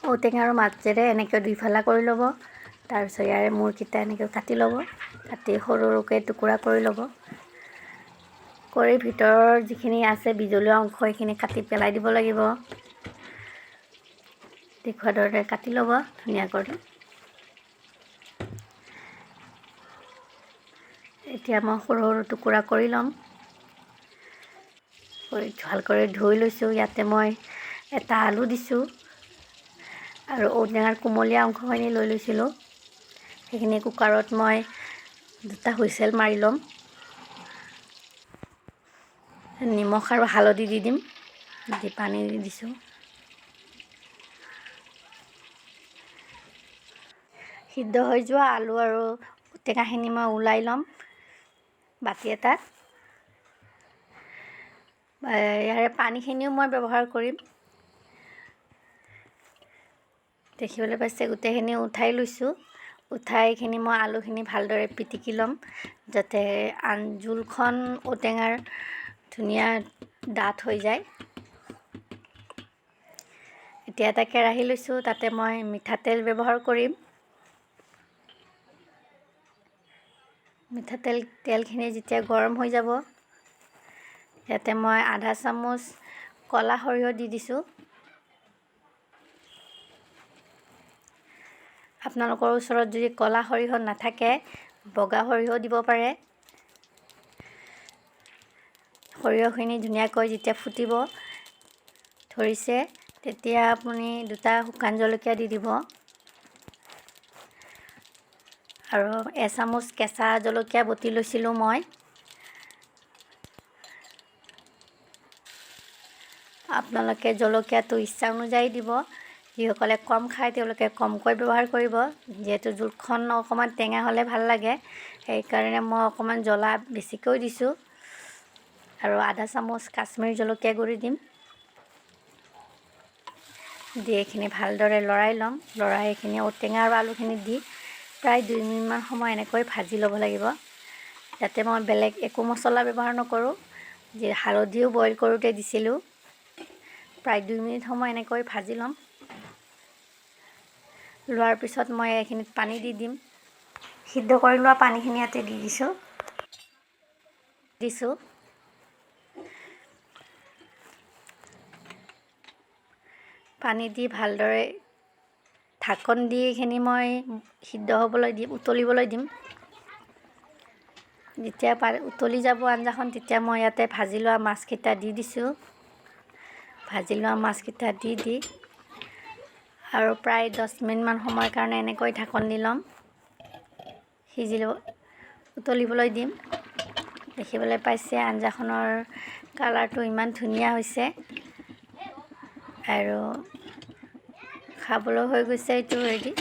ঔটেঙাৰ মাজেৰে এনেকৈ দুইফালা কৰি ল'ব। তাৰপিছত ইয়াৰে মূৰকেইটা এনেকৈ কাটি ল'ব। কাটি সৰু সৰুকৈ টুকুৰা কৰি ল'ব। কৰি ভিতৰৰ যিখিনি আছে বিজলুৱা অংশ সেইখিনি কাটি পেলাই দিব লাগিব। দেখুওৱা দৰে কাটি ল'ব ধুনীয়াকৈ। এতিয়া মই সৰু সৰু টুকুৰা কৰি ল'ম। ভালকৈ ধুই লৈছোঁ। ইয়াতে মই এটা আলু দিছোঁ আৰু ঔটেঙাৰ কোমলীয়া অংশখিনি লৈ লৈছিলোঁ। সেইখিনি কুকাৰত মই 2টা হুইচেল মাৰি ল'ম। নিমখ আৰু হালধি দি দিম। দি পানী দি দিছোঁ। সিদ্ধ হৈ যোৱা আলু আৰু ঔটেঙাখিনি মই ওলাই ল'ম বাতি এটাত। ইয়াৰে পানীখিনিও মই ব্যৱহাৰ কৰিম। দেখিবলৈ পাইছে গোটেইখিনি উঠাই লৈছোঁ। উঠাই এইখিনি মই আলুখিনি ভালদৰে পিটিকি ল'ম যাতে জোলখন ঔটেঙাৰ ধুনীয়া ডাঠ হৈ যায়। এতিয়া এটা কেৰাহী লৈছোঁ, তাতে মই মিঠাতেল ব্যৱহাৰ কৰিম। তেলখিনি যেতিয়া গৰম হৈ যাব, ইয়াতে মই আধা চামুচ ক'লা সৰিয়হ দি দিছোঁ। আপোনালোকৰ ওচৰত যদি ক'লা সৰিয়হ নাথাকে বগা সৰিয়হ দিব পাৰে। সৰিয়হখিনি ধুনীয়াকৈ যেতিয়া ফুটিব ধৰিছে তেতিয়া আপুনি 2টা শুকান জলকীয়া দি দিব আৰু এচামুচ কেঁচা জলকীয়া বটি লৈছিলোঁ মই। আপোনালোকে জলকীয়াটো ইচ্ছা অনুযায়ী দিব। যিসকলে কম খায় তেওঁলোকে কমকৈ ব্যৱহাৰ কৰিব। যিহেতু জোলখন অকণমান টেঙা হ'লে ভাল লাগে, সেইকাৰণে মই অকণমান জ্বলা বেছিকৈ দিছোঁ আৰু আধা চামুচ কাশ্মীৰী জলকীয়া গুড়ি দিম। দি এইখিনি ভালদৰে লৰাই ল'ম। লৰাই এইখিনি ঔটেঙা আৰু আলুখিনি দি প্ৰায় 2 মিনিটমান সময় এনেকৈ ভাজি ল'ব লাগিব। যাতে মই বেলেগ একো মছলা ব্যৱহাৰ নকৰোঁ। যি হালধিও বইল কৰোঁতে দিছিলোঁ। প্ৰায় 2 মিনিট সময় এনেকৈ ভাজি ল'ম। লোৱাৰ পিছত মই এইখিনিত পানী দি দিম। সিদ্ধ কৰি লোৱা পানীখিনি ইয়াতে দি দিছোঁ। পানী দি ভালদৰে ঢাকন দি এইখিনি মই সিদ্ধ হ'বলৈ দিম, উতলিবলৈ দিম। যেতিয়া উতলি যাব আঞ্জাখন তেতিয়া মই ইয়াতে ভাজি লোৱা মাছকেইটা দি দিছোঁ। ভাজি লোৱা মাছকেইটা দি আৰু প্ৰায় 10 মিনিটমান সময়ৰ কাৰণে এনেকৈ ঢাকন দি ল'ম। উতলিবলৈ দিম। দেখিবলৈ পাইছে আঞ্জাখনৰ কালাৰটো ইমান ধুনীয়া হৈছে আৰু খাবলৈ হৈ গৈছে এইটো ৰেডি।